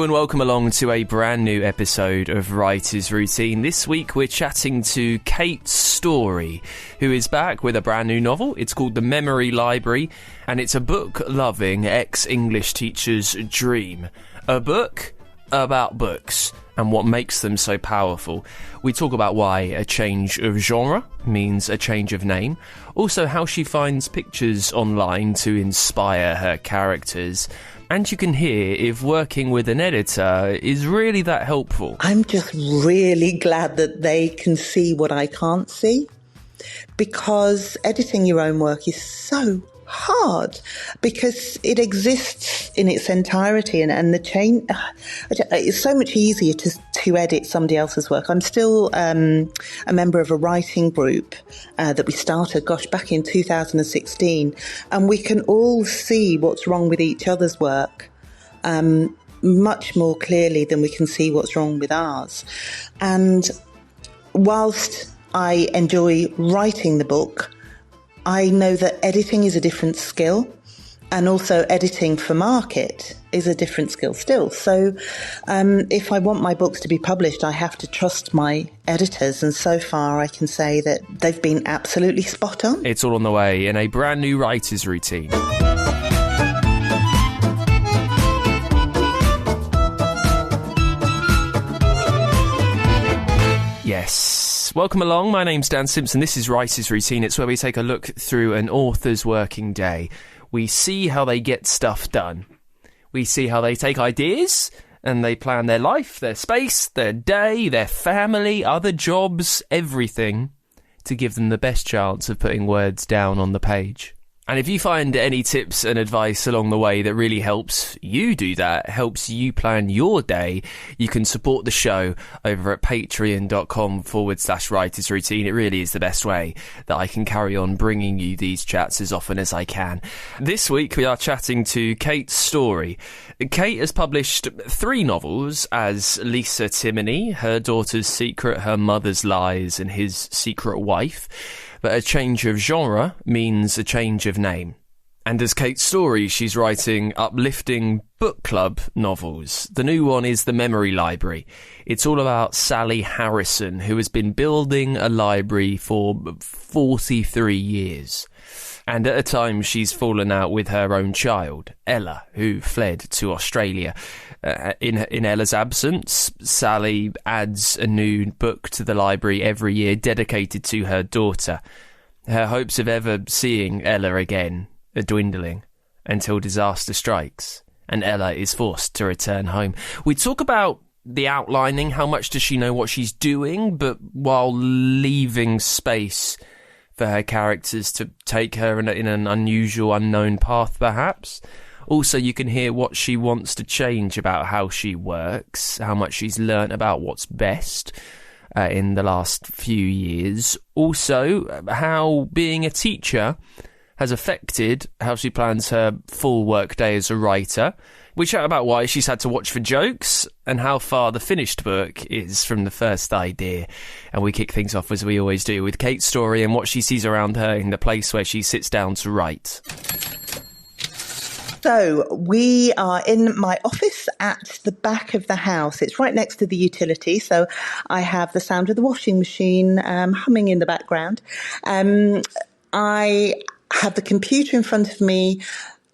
Hello and welcome along to a brand new episode of Writer's Routine. This week we're chatting to Kate Storey, who is back with a brand new novel. It's called The Memory Library, and it's a book-loving ex-English teacher's dream. A book about books and what makes them so powerful. We talk about why a change of genre means a change of name. Also how she finds pictures online to inspire her characters. And you can hear if working with an editor is really that helpful. I'm just really glad that they can see what I can't see, because editing your own work is so hard because it exists in its entirety, and the change, it's so much easier to edit somebody else's work. I'm still a member of a writing group that we started, back in 2016, and we can all see what's wrong with each other's work much more clearly than we can see what's wrong with ours. And whilst I enjoy writing the book, I know that editing is a different skill, and also editing for market is a different skill still. So if I want my books to be published, I have to trust my editors, and so far I can say that they've been absolutely spot on. It's all on the way in a brand new Writer's Routine. Yes. Welcome along. My name's Dan Simpson. This is Writer's Routine. It's where we take a look through an author's working day. We see how they get stuff done. We see how they take ideas and they plan their life, their space, their day, their family, other jobs, everything to give them the best chance of putting words down on the page. And if you find any tips and advice along the way that really helps you do that, helps you plan your day, you can support the show over at patreon.com/writers routine. It really is the best way that I can carry on bringing you these chats as often as I can. This week we are chatting to Kate Storey. Kate has published 3 novels as Lisa Timoney, Her Daughter's Secret, Her Mother's Lies, and His Secret Wife. But a change of genre means a change of name. And as Kate Storey, she's writing uplifting book club novels. The new one is The Memory Library. It's all about Sally Harrison, who has been building a library for 43 years. And at a time, she's fallen out with her own child, Ella, who fled to Australia. In Ella's absence, Sally adds a new book to the library every year dedicated to her daughter. Her hopes of ever seeing Ella again are dwindling until disaster strikes and Ella is forced to return home. We talk about the outlining, how much does she know what she's doing, but while leaving space for her characters to take her in an unusual, unknown path, perhaps. Also, you can hear what she wants to change about how she works, how much she's learnt about what's best in the last few years. Also, how being a teacher has affected how she plans her full work day as a writer. We chat about why she's had to watch for jokes and how far the finished book is from the first idea. And we kick things off, as we always do, with Kate Storey and what she sees around her in the place where she sits down to write. So we are in my office at the back of the house. It's right next to the utility. So I have the sound of the washing machine humming in the background. I have the computer in front of me,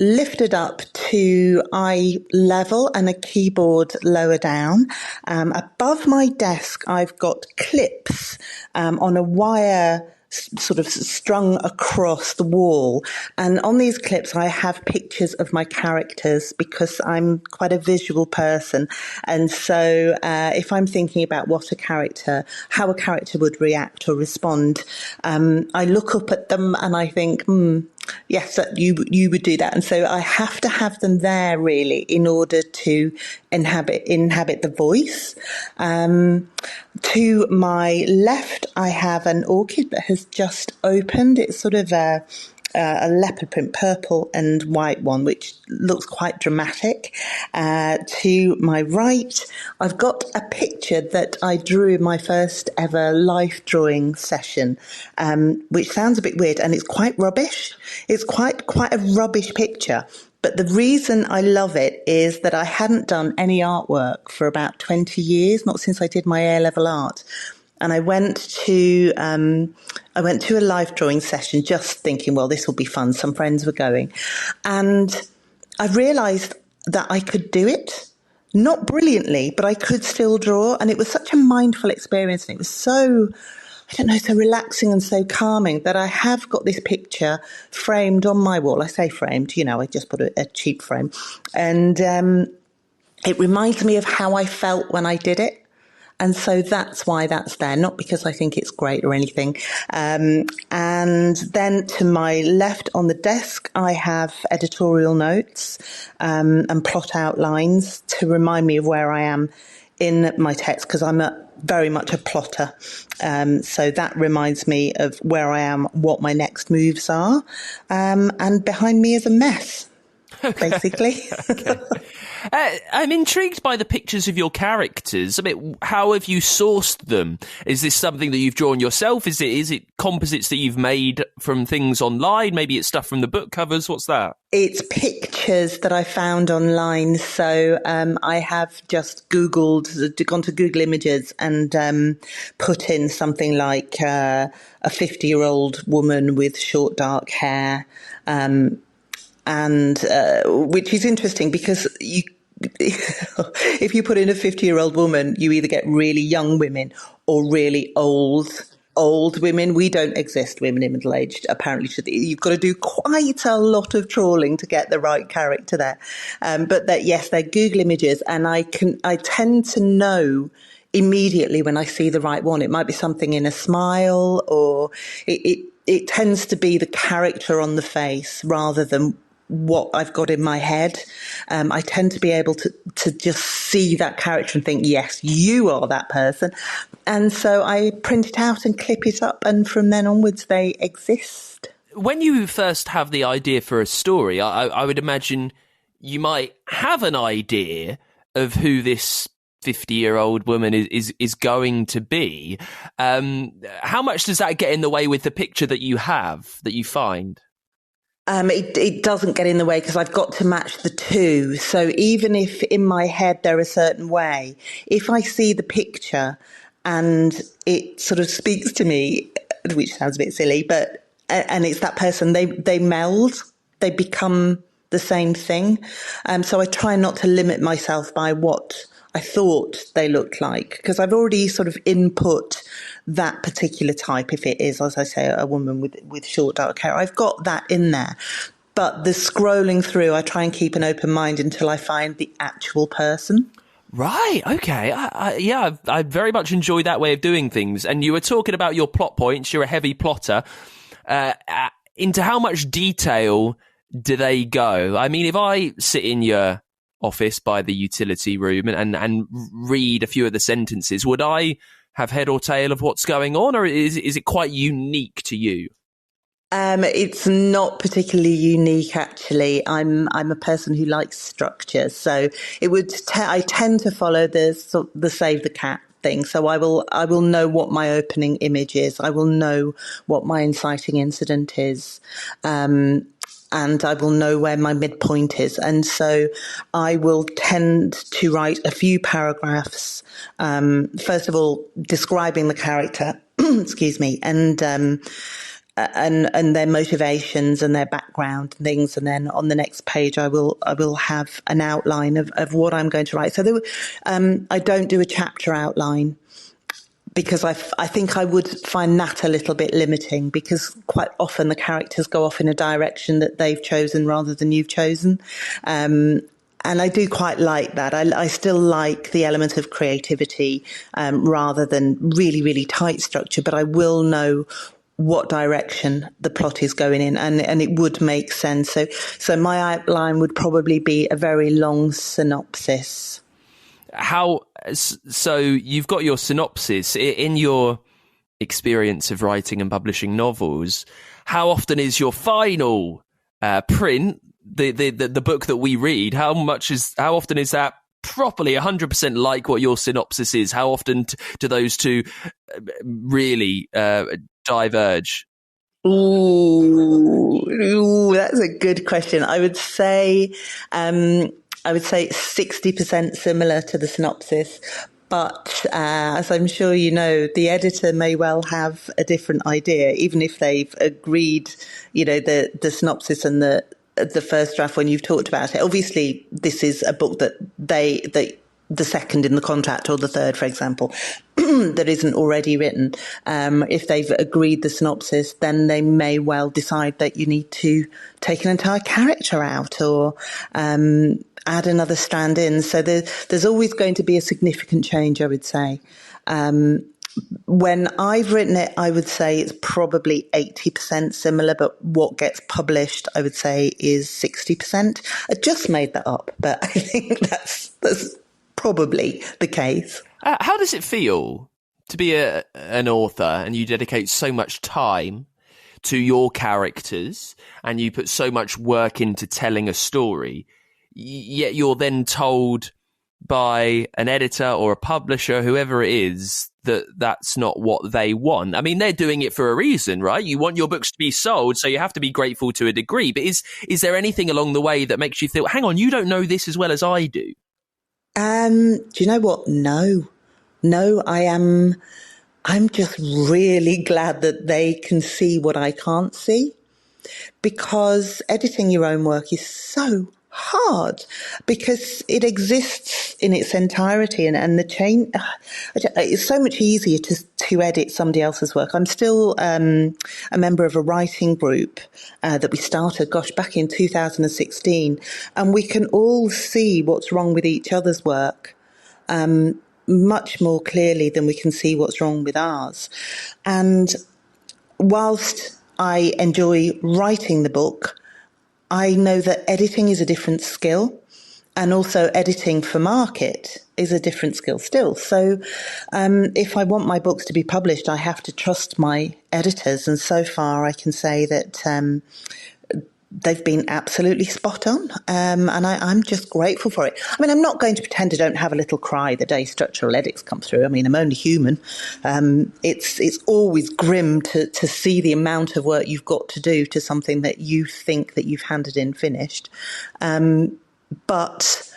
lifted up to eye level and a keyboard lower down. Above my desk, I've got clips on a wire sort of strung across the wall. And on these clips, I have pictures of my characters because I'm quite a visual person. And so if I'm thinking about how a character would react or respond, I look up at them and I think, yes, you would do that. And so I have to have them there really in order to inhabit the voice. To my left, I have an orchid that has just opened. It's sort of a leopard print, purple and white one, which looks quite dramatic. To my right, I've got a picture that I drew in my first ever life drawing session, which sounds a bit weird, and it's quite rubbish. It's quite a rubbish picture. But the reason I love it is that I hadn't done any artwork for about 20 years, not since I did my A-level art. And I went to a life drawing session just thinking, well, this will be fun. Some friends were going. And I realised that I could do it. Not brilliantly, but I could still draw. And it was such a mindful experience. And it was so, I don't know, so relaxing and so calming that I have got this picture framed on my wall. I say framed, I just put a cheap frame. And it reminds me of how I felt when I did it. And so that's why that's there, not because I think it's great or anything. And then to my left on the desk, I have editorial notes and plot outlines to remind me of where I am in my text, because I'm very much a plotter. So that reminds me of where I am, what my next moves are. And behind me is a mess. Basically. Okay. I'm intrigued by the pictures of your characters. I mean, how have you sourced them? Is this something that you've drawn yourself? Is it composites that you've made from things online? Maybe it's stuff from the book covers. What's that? It's pictures that I found online. So I have just gone to Google Images and put in something like a 50-year-old woman with short dark hair. And which is interesting because if you put in a 50-year-old woman, you either get really young women or really old women. We don't exist, women in middle age, apparently. You've got to do quite a lot of trawling to get the right character there. But yes, they're Google Images, and I tend to know immediately when I see the right one. It might be something in a smile, or it tends to be the character on the face rather than what I've got in my head. I tend to be able to just see that character and think, yes, you are that person. And so I print it out and clip it up, and from then onwards they exist. When you first have the idea for a story, I would imagine you might have an idea of who this 50-year-old woman is going to be. How much does that get in the way with the picture that you have, that you find? It doesn't get in the way because I've got to match the two. So even if in my head they're a certain way, if I see the picture and it sort of speaks to me, which sounds a bit silly, but and it's that person, they meld, they become the same thing. So I try not to limit myself by what I thought they looked like, because I've already sort of input that particular type. If it is, as I say, a woman with short dark hair, I've got that in there. But the scrolling through, I try and keep an open mind until I find the actual person. Right, okay. I very much enjoy that way of doing things. And you were talking about your plot points. You're a heavy plotter. Into how much detail do they go? I mean, if I sit in your office by the utility room and read a few of the sentences, would I have head or tail of what's going on, or is it quite unique to you? It's not particularly unique, actually. I'm a person who likes structure, so it would. I tend to follow the save the cat thing. So I will know what my opening image is. I will know what my inciting incident is. And I will know where my midpoint is. And so I will tend to write a few paragraphs, first of all, describing the character, excuse me, and their motivations and their background and things. And then on the next page, I will have an outline of what I'm going to write. So I don't do a chapter outline, because I think I would find that a little bit limiting, because quite often the characters go off in a direction that they've chosen rather than you've chosen. And I do quite like that. I still like the element of creativity rather than really, really tight structure, but I will know what direction the plot is going in, and it would make sense. So my outline would probably be a very long synopsis. So you've got your synopsis. In your experience of writing and publishing novels, how often is your final print, the book that we read, how often is that properly 100% like what your synopsis is? How often do those two really diverge? Ooh, that's a good question. I would say 60% similar to the synopsis. But as I'm sure you know, the editor may well have a different idea, even if they've agreed, the synopsis and the first draft when you've talked about it. Obviously, this is a book that the second in the contract or the third, for example, that isn't already written. If they've agreed the synopsis, then they may well decide that you need to take an entire character out or add another strand in. So there's always going to be a significant change, I would say. When I've written it, I would say it's probably 80% similar, but what gets published, I would say, is 60%. I just made that up, but I think that's probably the case. How does it feel to be an author and you dedicate so much time to your characters and you put so much work into telling a story, yet you're then told by an editor or a publisher, whoever it is, that that's not what they want? I mean, they're doing it for a reason, right? You want your books to be sold, so you have to be grateful to a degree. But is there anything along the way that makes you feel, hang on, you don't know this as well as I do? Do you know what? No, I'm just really glad that they can see what I can't see, because editing your own work is so hard because it exists in its entirety, and the change, it's so much easier to edit somebody else's work. I'm still a member of a writing group that we started, back in 2016, and we can all see what's wrong with each other's work much more clearly than we can see what's wrong with ours. And whilst I enjoy writing the book, I know that editing is a different skill, and also editing for market is a different skill still. So if I want my books to be published, I have to trust my editors. And so far I can say that they've been absolutely spot on. And I'm just grateful for it. I mean, I'm not going to pretend I don't have a little cry the day structural edits come through. I mean, I'm only human. It's always grim to see the amount of work you've got to do to something that you think that you've handed in finished. But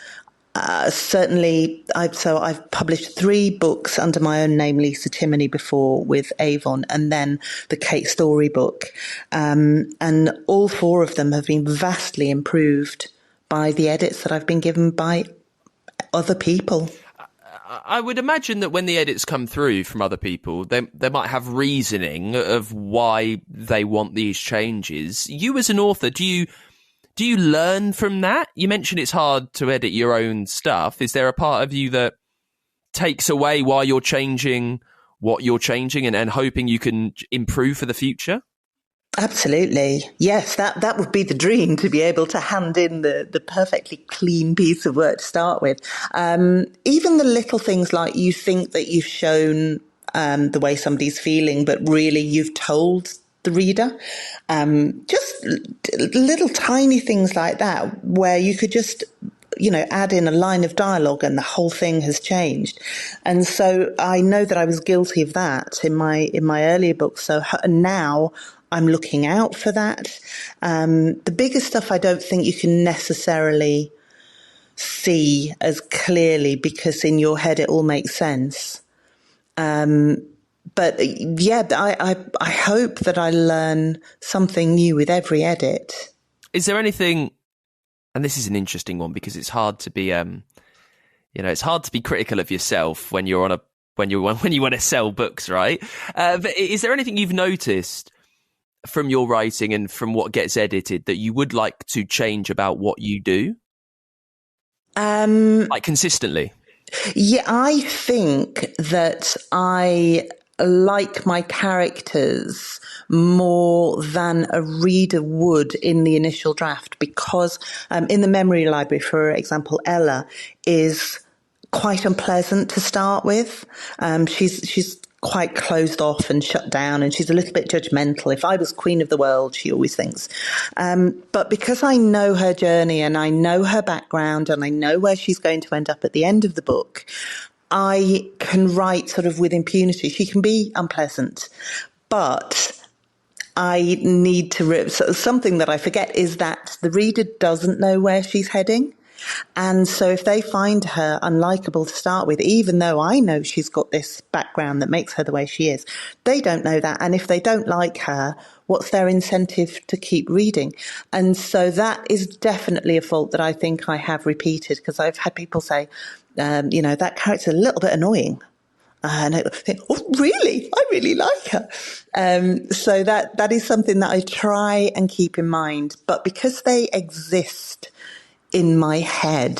certainly, I've published 3 books under my own name, Lisa Timoney, before with Avon, and then the Kate Storey book. And all 4 of them have been vastly improved by the edits that I've been given by other people. I would imagine that when the edits come through from other people, they might have reasoning of why they want these changes. You as an author, do you learn from that? You mentioned it's hard to edit your own stuff. Is there a part of you that takes away while you're changing what you're changing and hoping you can improve for the future? Absolutely. Yes, that would be the dream, to be able to hand in the perfectly clean piece of work to start with. Even the little things like you think that you've shown the way somebody's feeling, but really you've told the reader. Just little tiny things like that, where you could just, add in a line of dialogue and the whole thing has changed. And so I know that I was guilty of that in my earlier books. So now I'm looking out for that. The bigger stuff I don't think you can necessarily see as clearly, because in your head it all makes sense. But yeah, I hope that I learn something new with every edit. Is there anything, and this is an interesting one because it's hard to be, it's hard to be critical of yourself when you're when you want to sell books, right? But is there anything you've noticed from your writing and from what gets edited that you would like to change about what you do? Like consistently? Yeah, I think that I like my characters more than a reader would in the initial draft, because in the memory library, for example, Ella is quite unpleasant to start with. She's quite closed off and shut down, and she's a little bit judgmental. If I was queen of the world, she always thinks. But because I know her journey and I know her background and I know where she's going to end up at the end of the book, I can write sort of with impunity. She can be unpleasant, but I need to, something that I forget is that the reader doesn't know where she's heading. And so if they find her unlikable to start with, even though I know she's got this background that makes her the way she is, they don't know that. And if they don't like her, what's their incentive to keep reading? And so that is definitely a fault that I think I have repeated, because I've had people say, that character's a little bit annoying. And I think, oh, really? I really like her. So that is something that I try and keep in mind. But because they exist in my head,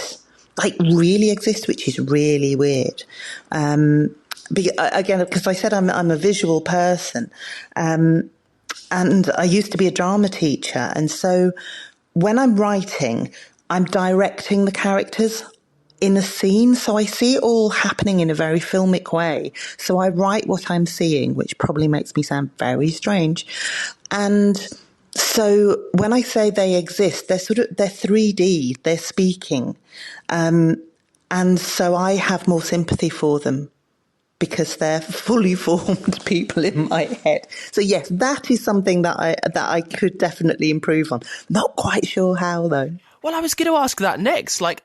like really exist, which is really weird. Again, because I said I'm a visual person, and I used to be a drama teacher. And so when I'm writing, I'm directing the characters in a scene. So I see it all happening in a very filmic way. So I write what I'm seeing, which probably makes me sound very strange. And so when I say they exist, they're 3D, they're speaking. And so I have more sympathy for them because they're fully formed people in my head. So yes, that is something that I could definitely improve on. Not quite sure how though. Well, I was going to ask that next. Like,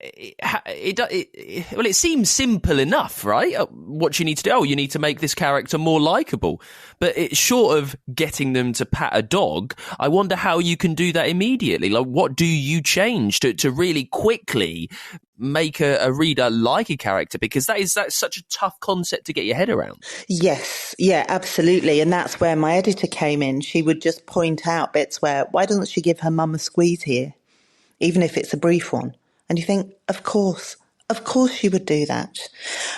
it seems simple enough, right? What you need to do, you need to make this character more likable. But it's short of getting them to pat a dog. I wonder how you can do that immediately. Like, what do you change to really quickly make a reader like a character? Because that's such a tough concept to get your head around. Yes, yeah, absolutely. And that's where my editor came in. She would just point out bits where, why doesn't she give her mum a squeeze here, even if it's a brief one? And you think, of course she would do that.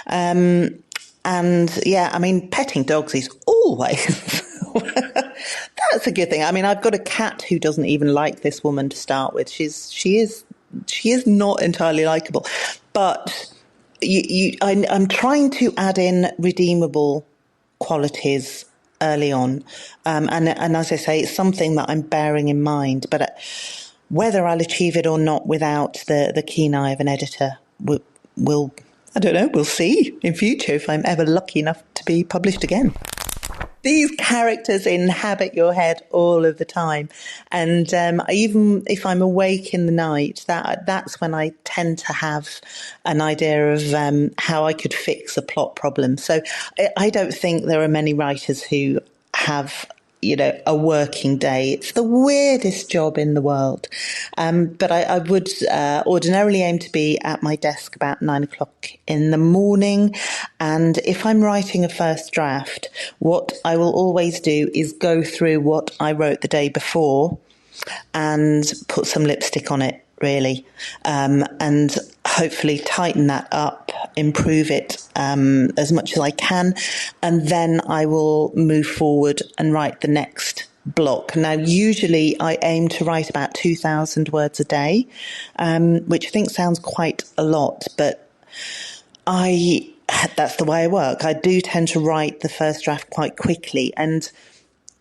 And yeah, I mean, petting dogs is always, that's a good thing. I mean, I've got a cat who doesn't even like this woman to start with. She is not entirely likable, but I'm trying to add in redeemable qualities early on. And as I say, it's something that I'm bearing in mind, but whether I'll achieve it or not without the keen eye of an editor, we'll I don't know, we'll see in future if I'm ever lucky enough to be published again. These characters inhabit your head all of the time. And even if I'm awake in the night, that's when I tend to have an idea of how I could fix a plot problem. So I don't think there are many writers who have a working day. It's the weirdest job in the world. But I would ordinarily aim to be at my desk about 9 o'clock in the morning. And if I'm writing a first draft, what I will always do is go through what I wrote the day before and put some lipstick on it, really, and hopefully tighten that up, improve it as much as I can, and then I will move forward and write the next block. Now, usually I aim to write about 2,000 words a day, which I think sounds quite a lot, but that's the way I work. I do tend to write the first draft quite quickly, and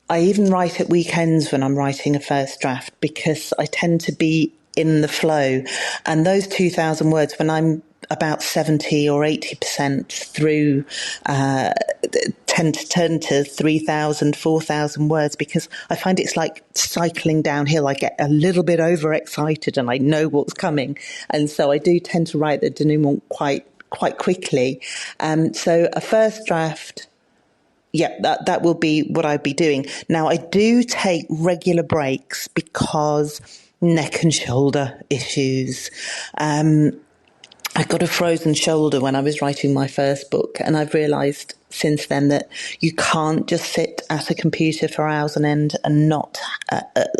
I even write at weekends when I'm writing a first draft because I tend to be in the flow. And those 2,000 words, when I'm about 70 or 80% through, tend to turn to 3,000, 4,000 words because I find it's like cycling downhill. I get a little bit overexcited and I know what's coming. And so I do tend to write the denouement quite quickly. So a first draft, yeah, that will be what I'd be doing. Now, I do take regular breaks because neck and shoulder issues. I got a frozen shoulder when I was writing my first book, and I've realised since then that you can't just sit at a computer for hours on end and not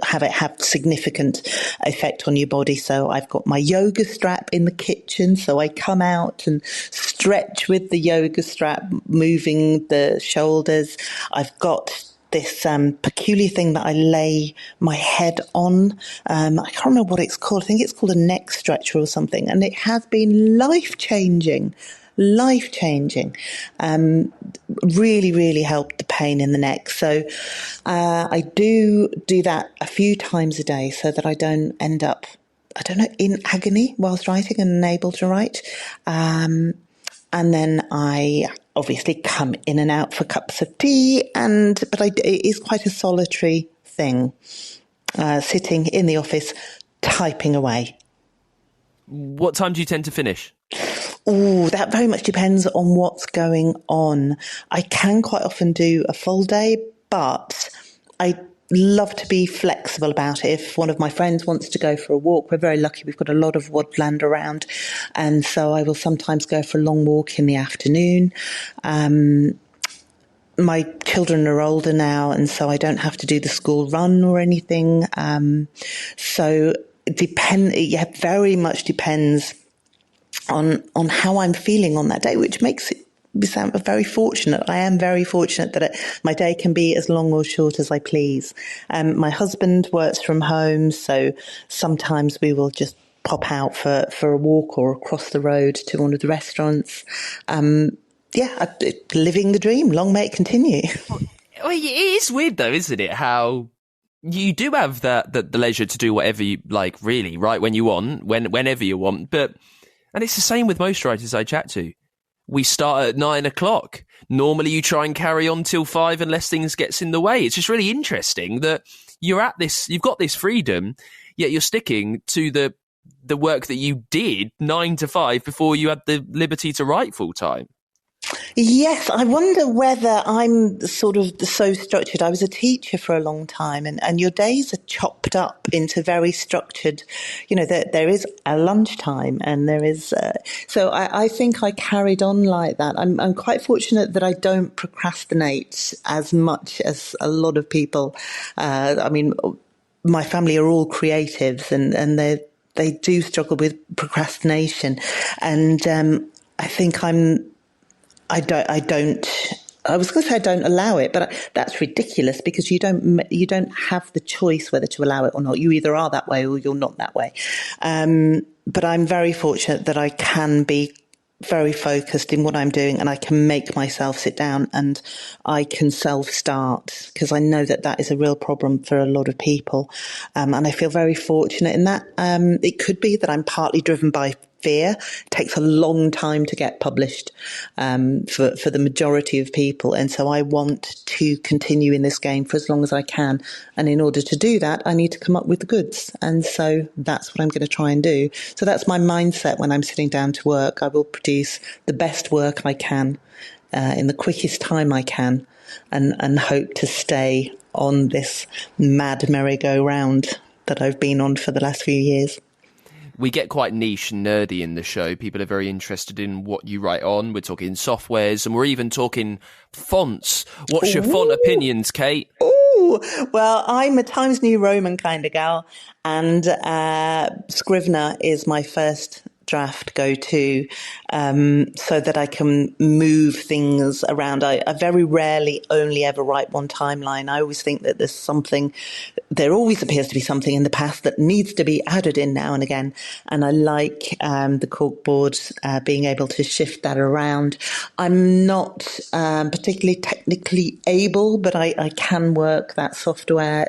have it have significant effect on your body. So I've got my yoga strap in the kitchen, so I come out and stretch with the yoga strap, moving the shoulders. I've got this peculiar thing that I lay my head on. I can't remember what it's called. I think it's called a neck stretcher or something. And it has been life-changing. Really, really helped the pain in the neck. So I do that a few times a day so that I don't end up, in agony whilst writing and unable to write. And then I obviously come in and out for cups of tea, but it is quite a solitary thing, sitting in the office, typing away. What time do you tend to finish? Oh, that very much depends on what's going on. I can quite often do a full day, but I love to be flexible about it. If one of my friends wants to go for a walk, we're very lucky. We've got a lot of woodland around. And so I will sometimes go for a long walk in the afternoon. My children are older now, and so I don't have to do the school run or anything. So it very much depends on how I'm feeling on that day, which makes it sound very fortunate. I am very fortunate that my day can be as long or short as I please. My husband works from home, so sometimes we will just pop out for a walk or across the road to one of the restaurants. Living the dream. Long may it continue. Well, it is weird though, isn't it? How you do have the leisure to do whatever you like, really, right? When you want, whenever you want. And it's the same with most writers I chat to. We start at 9 o'clock. Normally you try and carry on till 5 unless things gets in the way. It's just really interesting that you've got this freedom, yet you're sticking to the work that you did 9 to 5 before you had the liberty to write full time. Yes, I wonder whether I'm sort of so structured. I was a teacher for a long time, and your days are chopped up into very structured, there is a lunchtime and there is, so I think I carried on like that. I'm quite fortunate that I don't procrastinate as much as a lot of people. My family are all creatives and they do struggle with procrastination. And, I think I was going to say I don't allow it, but that's ridiculous because you don't have the choice whether to allow it or not. You either are that way or you're not that way. But I'm very fortunate that I can be very focused in what I'm doing and I can make myself sit down and I can self-start because I know that is a real problem for a lot of people. And I feel very fortunate in that. It could be that I'm partly driven by fear. It takes a long time to get published for the majority of people. And so I want to continue in this game for as long as I can. And in order to do that, I need to come up with the goods. And so that's what I'm going to try and do. So that's my mindset when I'm sitting down to work. I will produce the best work I can in the quickest time I can and hope to stay on this mad merry-go-round that I've been on for the last few years. We get quite niche and nerdy in the show. People are very interested in what you write on. We're talking softwares and we're even talking fonts. What's your font opinions, Kate? Oh, well, I'm a Times New Roman kind of gal, and Scrivener is my first draft go-to so that I can move things around. I very rarely only ever write one timeline. I always think that there always appears to be something in the past that needs to be added in now and again. And I like the corkboard, being able to shift that around. I'm not particularly technically able, but I can work that software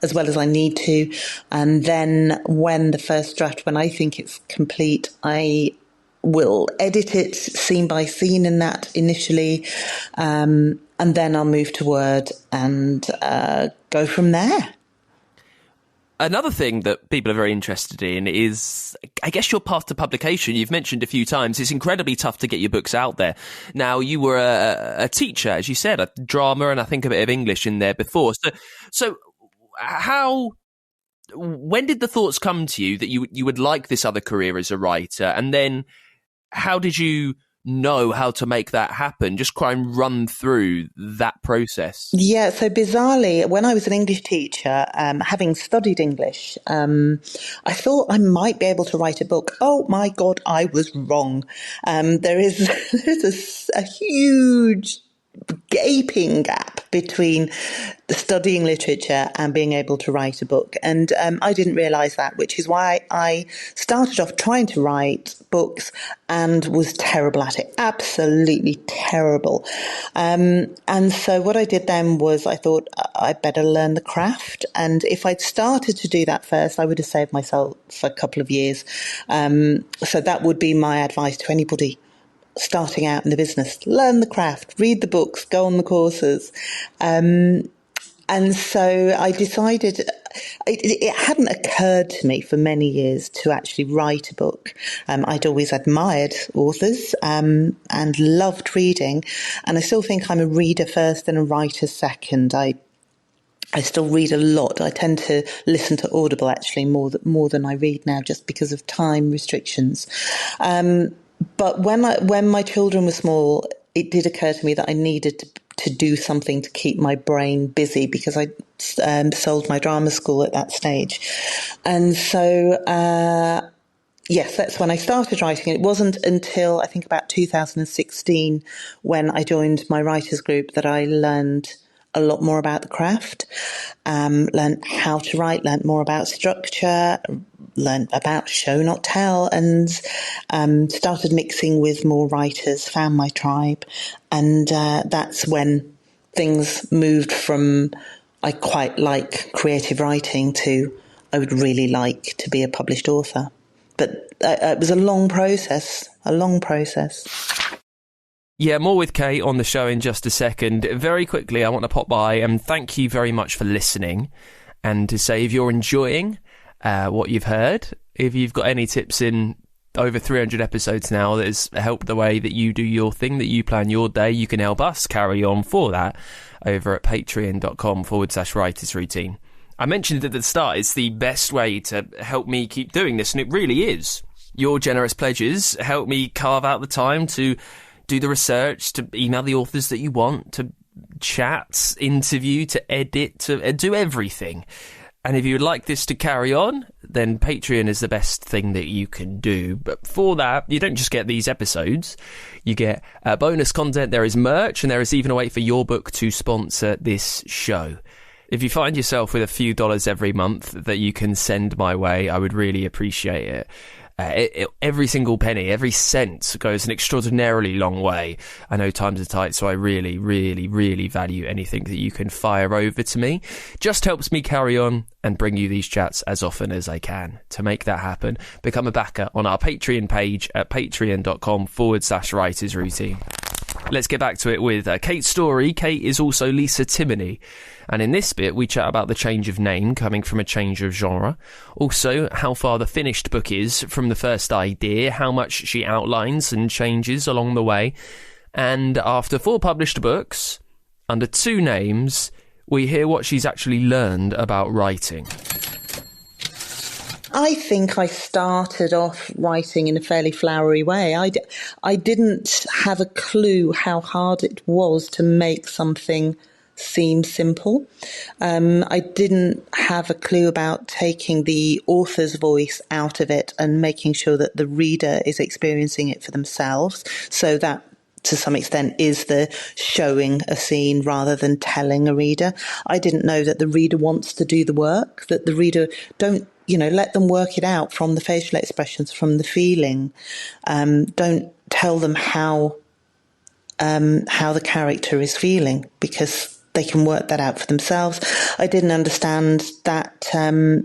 as well as I need to. And then when the first draft, when I think it's complete, I will edit it scene by scene in that initially, and then I'll move to Word and go from there. Another thing that people are very interested in is, I guess, your path to publication. You've mentioned a few times it's incredibly tough to get your books out there. Now, you were a teacher, as you said, a drama and I think a bit of English in there before. So when did the thoughts come to you that you would like this other career as a writer? And then how did you know how to make that happen? Just try and run through that process. Yeah, so bizarrely, when I was an English teacher, having studied English, I thought I might be able to write a book. Oh my God, I was wrong. There's a huge gaping gap between studying literature and being able to write a book. And I didn't realise that, which is why I started off trying to write books and was terrible at it. Absolutely terrible. And so what I did then was I thought I'd better learn the craft. And if I'd started to do that first, I would have saved myself a couple of years. So that would be my advice to anybody. starting out in the business. Learn the craft, read the books, go on the courses. And so I decided, it hadn't occurred to me for many years to actually write a book. I'd always admired authors and loved reading. And I still think I'm a reader first and a writer second. I still read a lot. I tend to listen to Audible actually more than I read now, just because of time restrictions. But when my children were small, it did occur to me that I needed to do something to keep my brain busy, because I sold my drama school at that stage. And so, yes, that's when I started writing. It wasn't until I think about 2016 when I joined my writers group that I learned a lot more about the craft, learned how to write, learned more about structure, learned about show not tell, and started mixing with more writers, found my tribe. And that's when things moved from I quite like creative writing to I would really like to be a published author. But it was a long process. Yeah, more with Kate on the show in just a second. Very quickly, I want to pop by and thank you very much for listening, and to say if you're enjoying what you've heard, if you've got any tips in over 300 episodes now that has helped the way that you do your thing, that you plan your day, you can help us carry on for that over at patreon.com/writers routine. I mentioned at the start, it's the best way to help me keep doing this, and it really is. Your generous pledges help me carve out the time to do the research, to email the authors that you want, to chat, interview, to edit, to do everything. And if you would like this to carry on, then Patreon is the best thing that you can do. But for that, you don't just get these episodes. You get bonus content, there is merch, and there is even a way for your book to sponsor this show. If you find yourself with a few dollars every month that you can send my way, I would really appreciate it. Every single penny, every cent goes an extraordinarily long way. I know times are tight, so I really, really, really value anything that you can fire over to me. Just helps me carry on and bring you these chats as often as I can. To make that happen, become a backer on our Patreon page at patreon.com/writers routine. Let's get back to it with Kate Storey. Kate is also Lisa Timoney. And in this bit, we chat about the change of name coming from a change of genre. Also, how far the finished book is from the first idea, how much she outlines and changes along the way. And after 4 published books, under 2 names, we hear what she's actually learned about writing. I think I started off writing in a fairly flowery way. I didn't have a clue how hard it was to make something seem simple. I didn't have a clue about taking the author's voice out of it and making sure that the reader is experiencing it for themselves. So that, to some extent, is the showing a scene rather than telling a reader. I didn't know that the reader wants to do the work, that the reader don't, let them work it out from the facial expressions, from the feeling. Don't tell them how the character is feeling, because they can work that out for themselves. I didn't understand that a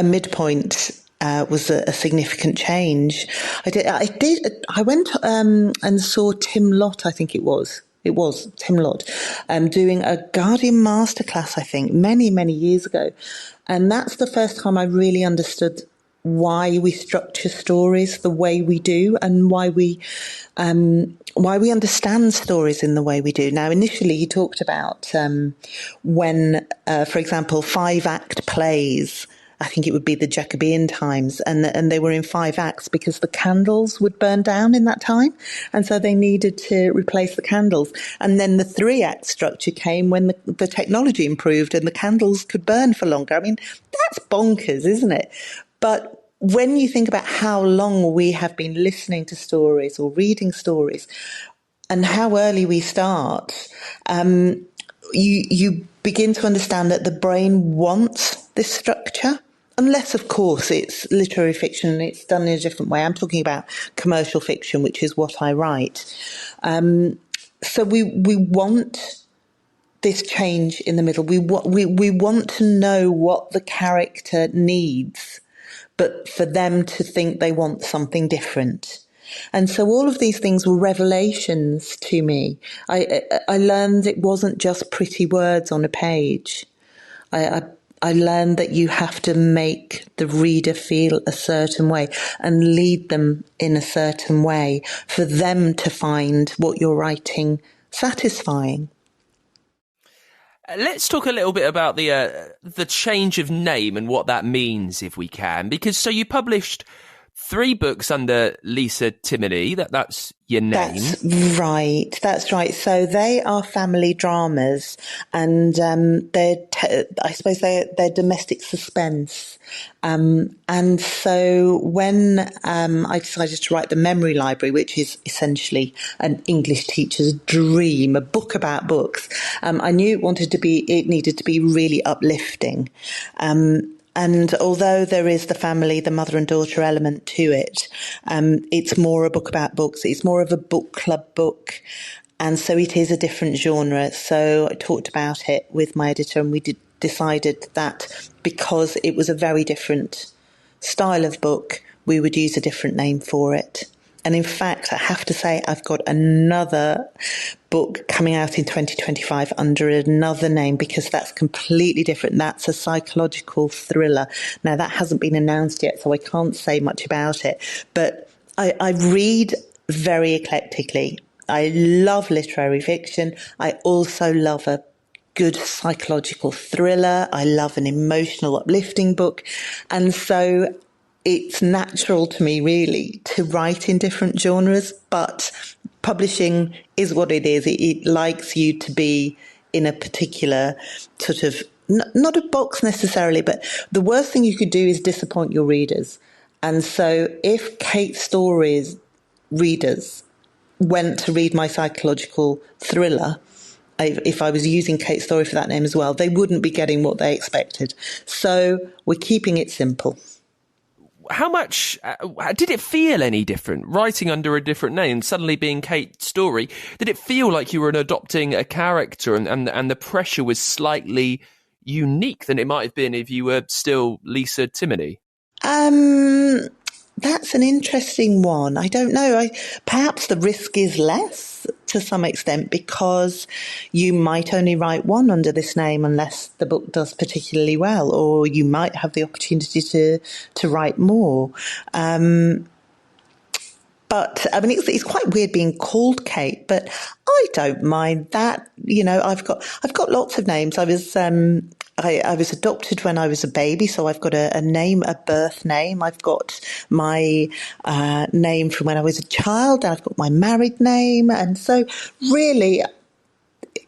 midpoint was a significant change. I went and saw Tim Lott, I think it was Tim Lott, doing a Guardian masterclass, I think, many, many years ago. And that's the first time I really understood why we structure stories the way we do, and why we understand stories in the way we do. Now, initially, he talked about when, for example, 5-act plays, I think it would be the Jacobean times, and they were in 5 acts because the candles would burn down in that time, and so they needed to replace the candles. And then the 3-act structure came when the technology improved and the candles could burn for longer. I mean, that's bonkers, isn't it? But when you think about how long we have been listening to stories or reading stories, and how early we start, you begin to understand that the brain wants this structure. Unless, of course, it's literary fiction and it's done in a different way. I'm talking about commercial fiction, which is what I write. So we want this change in the middle. We want to know what the character needs, but for them to think they want something different. And so all of these things were revelations to me. I learned it wasn't just pretty words on a page. I learned that you have to make the reader feel a certain way and lead them in a certain way for them to find what you're writing satisfying. Let's talk a little bit about the change of name and what that means, if we can. Because so you published 3 books under Lisa Timoney. That's your name. That's right. So they are family dramas, and I suppose they're domestic suspense. And so when I decided to write the Memory Library, which is essentially an English teacher's dream, a book about books, I knew it needed to be really uplifting. And although there is the mother and daughter element to it, it's more a book about books. It's more of a book club book. And so it is a different genre. So I talked about it with my editor, and we decided that because it was a very different style of book, we would use a different name for it. And in fact, I have to say, I've got another book coming out in 2025 under another name, because that's completely different. That's a psychological thriller. Now, that hasn't been announced yet, so I can't say much about it. But I read very eclectically. I love literary fiction. I also love a good psychological thriller. I love an emotional, uplifting book. And so it's natural to me, really, to write in different genres, but publishing is what it is. It likes you to be in a particular sort of, not a box necessarily, but the worst thing you could do is disappoint your readers. And so if Kate Storey's readers went to read my psychological thriller, if I was using Kate Storey for that name as well, they wouldn't be getting what they expected. So we're keeping it simple. How much did it feel any different writing under a different name, suddenly being Kate Storey? Did it feel like you were adopting a character and the pressure was slightly unique than it might have been if you were still Lisa Timoney? That's an interesting one. I don't know. Perhaps the risk is less to some extent, because you might only write one under this name unless the book does particularly well, or you might have the opportunity to write more. But I mean, it's quite weird being called Kate, but I don't mind that. You know, I've got lots of names. I was adopted when I was a baby, so I've got a name, a birth name. I've got my name from when I was a child. I've got my married name, and so really,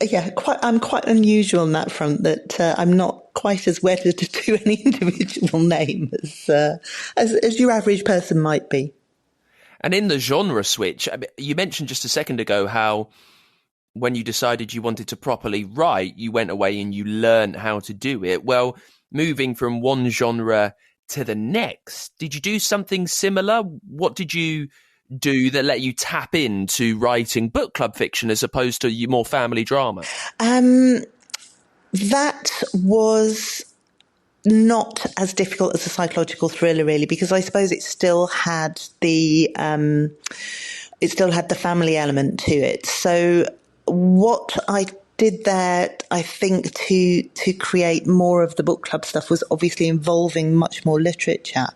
yeah, I'm quite unusual on that front. That I'm not quite as wedded to any individual name as your average person might be. And in the genre switch, I mean, you mentioned just a second ago how when you decided you wanted to properly write, you went away and you learned how to do it. Well, moving from one genre to the next, did you do something similar? What did you do that let you tap into writing book club fiction as opposed to your more family drama? That was not as difficult as a psychological thriller, really, because I suppose it still had the family element to it. So what I did there, I think, to create more of the book club stuff was obviously involving much more literature,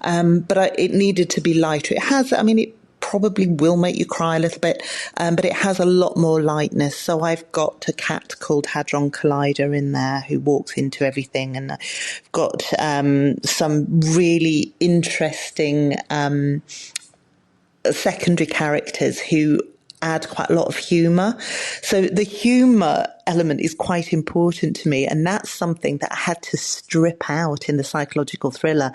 but it needed to be lighter. It probably will make you cry a little bit, but it has a lot more lightness. So I've got a cat called Hadron Collider in there who walks into everything, and I've got some really interesting secondary characters who add quite a lot of humour. So the humour element is quite important to me, and that's something that I had to strip out in the psychological thriller.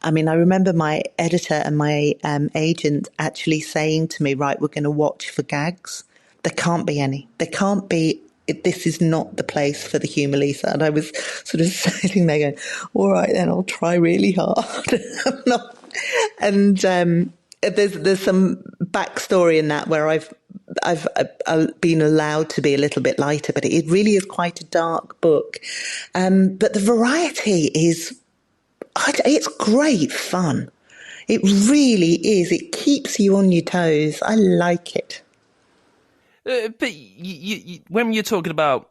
I mean, I remember my editor and my agent actually saying to me, right, we're going to watch for gags. There can't be any. There can't be. This is not the place for the humour, Lisa. And I was sort of sitting there going, all right, then I'll try really hard. And there's some backstory in that where I've been allowed to be a little bit lighter, but it really is quite a dark book. But the variety it's great fun. It really is. It keeps you on your toes. I like it. But when you're talking about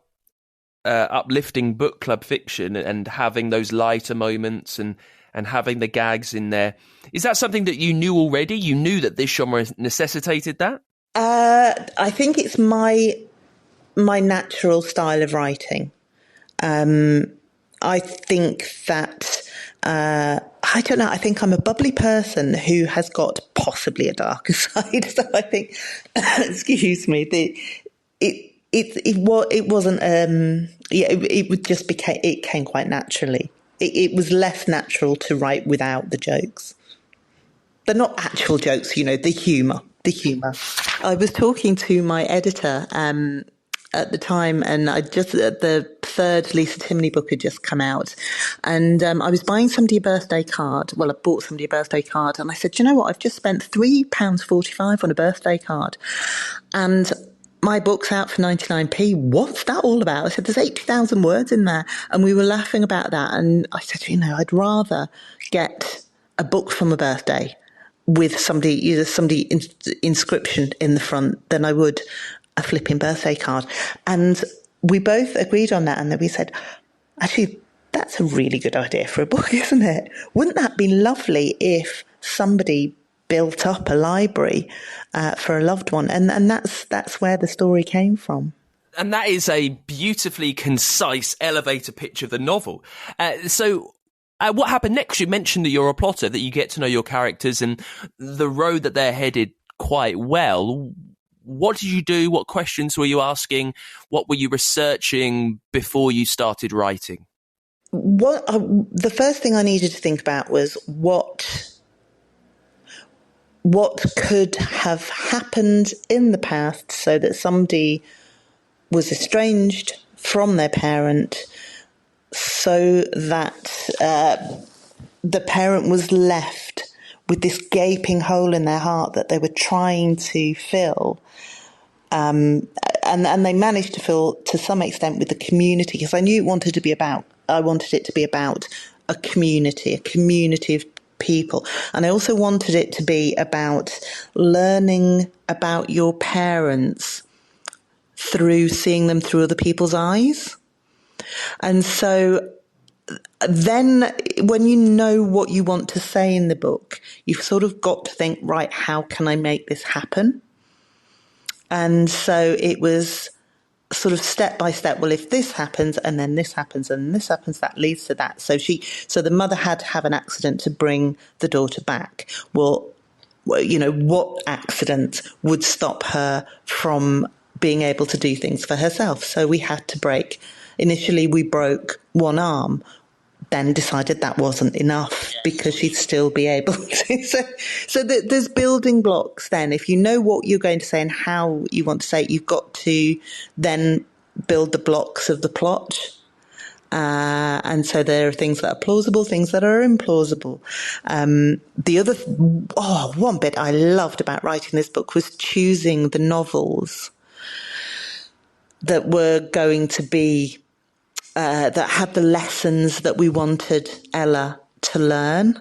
uplifting book club fiction and having those lighter moments and having the gags in there, is that something that you knew already? You knew that this genre necessitated that? I think it's my natural style of writing. I think that, I don't know, I think I'm a bubbly person who has got possibly a darker side. So I think, excuse me, it wasn't, it came quite naturally. It was less natural to write without the jokes. They're not actual jokes, the humour. I was talking to my editor at the time, and the third Lisa Timoney book had just come out, and I was buying somebody a birthday card. Well, I bought somebody a birthday card, and I said, "Do you know what? I've just spent £3.45 on a birthday card, and my book's out for 99p. What's that all about?" I said, "There's 80,000 words in there," and we were laughing about that. And I said, "I'd rather get a book from a birthday with somebody inscription in the front than I would a flipping birthday card." And we both agreed on that, and then we said, actually, that's a really good idea for a book, isn't it? Wouldn't that be lovely if somebody built up a library for a loved one? And that's where the story came from. And that is a beautifully concise elevator pitch of the novel. So what happened next? You mentioned that you're a plotter, that you get to know your characters and the road that they're headed quite well. What did you do? What questions were you asking? What were you researching before you started writing? The first thing I needed to think about was what could have happened in the past so that somebody was estranged from their parent, so that the parent was left with this gaping hole in their heart that they were trying to fill. And they managed to fill to some extent with the community, because I knew I wanted it to be about a community of people. And I also wanted it to be about learning about your parents through seeing them through other people's eyes. And so then when you know what you want to say in the book, you've sort of got to think, right, how can I make this happen? And so it was sort of step by step. Well, if this happens and then this happens and this happens, that leads to that. So the mother had to have an accident to bring the daughter back. Well, what accident would stop her from being able to do things for herself? So we had to initially we broke one arm, then decided that wasn't enough because she'd still be able to. So there's building blocks then. If you know what you're going to say and how you want to say it, you've got to then build the blocks of the plot. And so there are things that are plausible, things that are implausible. One bit I loved about writing this book was choosing the novels that were going to be that had the lessons that we wanted Ella to learn.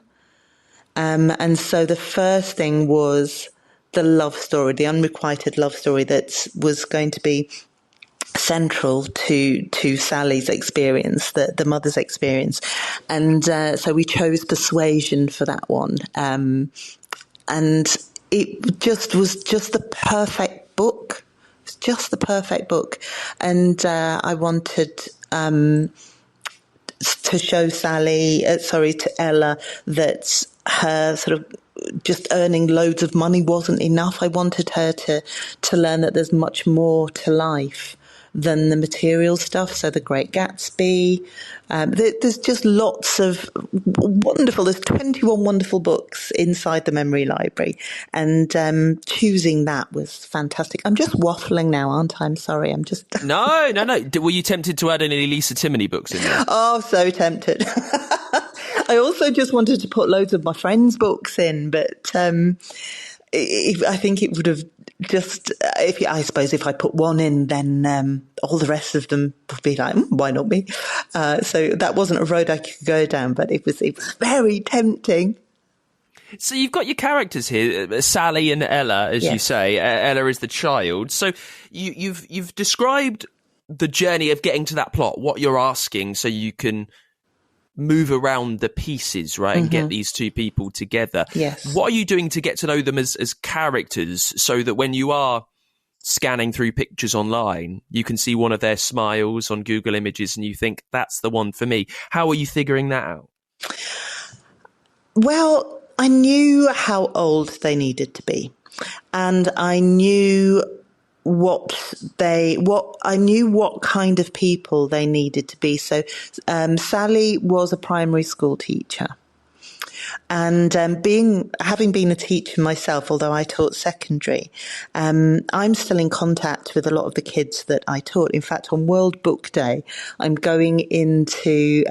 And so the first thing was the love story, the unrequited love story that was going to be central to Sally's experience, the mother's experience. And so we chose persuasion for that one. And it just was just the perfect book. It's just the perfect book. And I wanted to show to Ella, that her sort of just earning loads of money wasn't enough. I wanted her to learn that there's much more to life than the material stuff. So The Great Gatsby, there's just lots of there's 21 wonderful books inside the memory library, and choosing that was fantastic. I'm just waffling now, aren't I? I'm sorry, I'm just... No. Were you tempted to add any Lisa Timoney books in there? Oh, so tempted. I also just wanted to put loads of my friends' books in, but I think it would have just, I suppose if I put one in, then all the rest of them would be like, why not me? So that wasn't a road I could go down, but it was very tempting. So you've got your characters here, Sally and Ella, as you say. Ella is the child. So you've described the journey of getting to that plot, what you're asking, so you can move around the pieces, right, and get these two people together. Yes. What are you doing to get to know them as characters, so that when you are scanning through pictures online, you can see one of their smiles on Google Images and you think, that's the one for me? How are you figuring that out? Well, I knew how old they needed to be, and I knew what kind of people they needed to be. So Sally was a primary school teacher. And having been a teacher myself, although I taught secondary, I'm still in contact with a lot of the kids that I taught. In fact, on World Book Day, I'm going into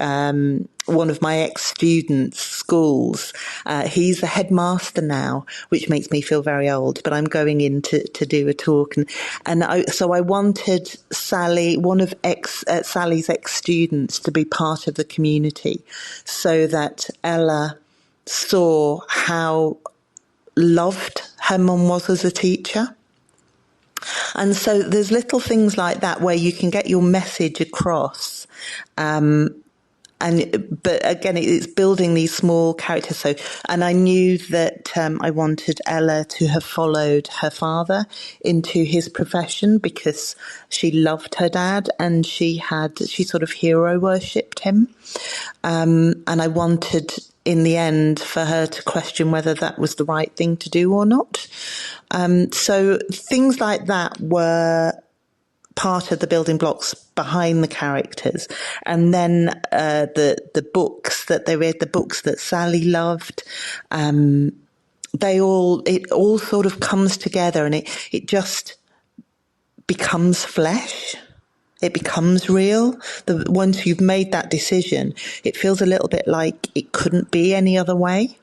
one of my ex-students' schools. He's the headmaster now, which makes me feel very old, but I'm going in to do a talk. So I wanted Sally, one of Sally's ex-students, to be part of the community, so that Ella saw how loved her mum was as a teacher. And so there's little things like that where you can get your message across. But again, it's building these small characters. So, and I knew that I wanted Ella to have followed her father into his profession, because she loved her dad and she sort of hero worshipped him. And I wanted, in the end, for her to question whether that was the right thing to do or not. So things like that were part of the building blocks behind the characters. And then the books that they read, the books that Sally loved, it all sort of comes together, and it just becomes flesh. It becomes real. Once you've made that decision, it feels a little bit like it couldn't be any other way.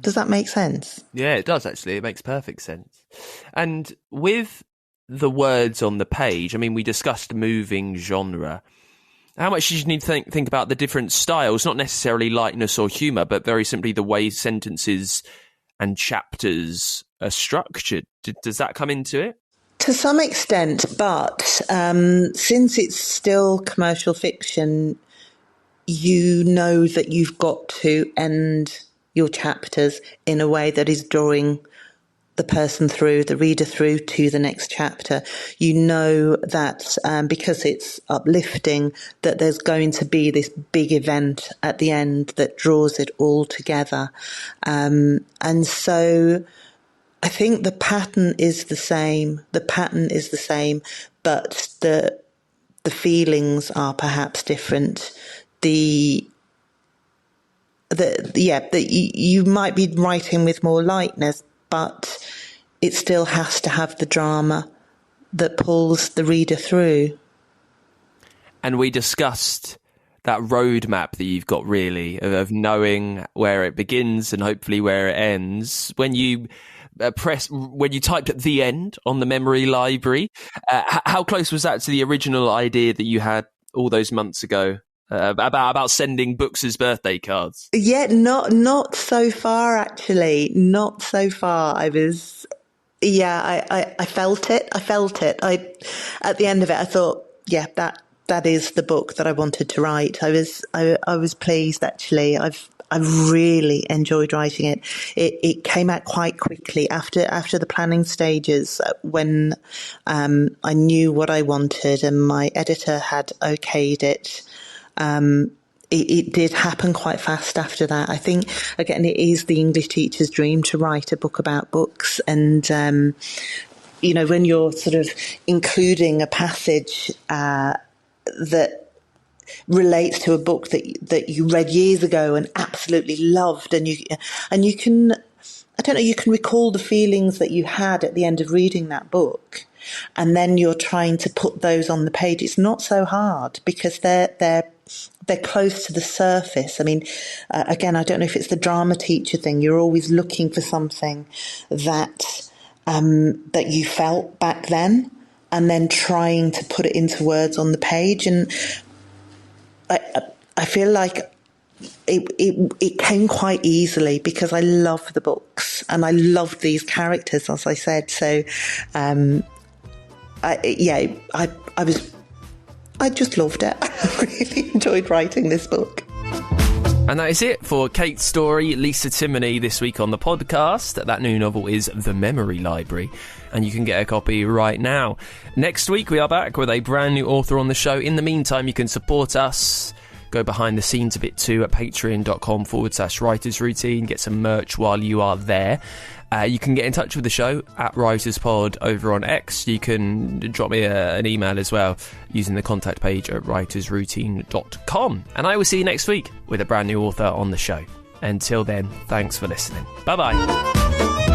Does that make sense? Yeah, it does, actually. It makes perfect sense. And with the words on the page, I mean, we discussed moving genre. How much did you need to think about the different styles, not necessarily lightness or humour, but very simply the way sentences and chapters are structured? Does that come into it? To some extent, but since it's still commercial fiction, you know that you've got to end your chapters in a way that is drawing the reader through to the next chapter. You know that because it's uplifting, that there's going to be this big event at the end that draws it all together. And so I think the pattern is the same. But the feelings are perhaps different. You might be writing with more lightness, but it still has to have the drama that pulls the reader through. And we discussed that roadmap that you've got, really, of knowing where it begins and hopefully where it ends. When you typed at the end on the memory library, how close was that to the original idea that you had all those months ago about sending books as birthday cards? Yeah, not so far, actually. Not so far. I felt it. At the end of it, I thought, yeah, that is the book that I wanted to write. I was pleased, actually. I really enjoyed writing it. It came out quite quickly after the planning stages, when I knew what I wanted and my editor had okayed it. It did happen quite fast after that. I think, again, it is the English teacher's dream to write a book about books. And, when you're sort of including a passage that relates to a book that you read years ago and absolutely loved, and you can, you can recall the feelings that you had at the end of reading that book, and then you're trying to put those on the page. It's not so hard, because they're close to the surface. I mean, again, I don't know if it's the drama teacher thing. You're always looking for something that you felt back then, and then trying to put it into words on the page. And I feel like it came quite easily because I love the books and I loved these characters, as I said. So, I just loved it. I really enjoyed writing this book. And that is it for Kate Storey, Lisa Timoney this week on the podcast. That new novel is The Memory Library, and you can get a copy right now. Next week we are back with a brand new author on the show. In the meantime, you can support us, go behind the scenes a bit too at patreon.com/writersroutine, get some merch while you are there. You can get in touch with the show at WritersPod over on X. You can drop me an email as well using the contact page at writersroutine.com. And I will see you next week with a brand new author on the show. Until then, thanks for listening. Bye-bye.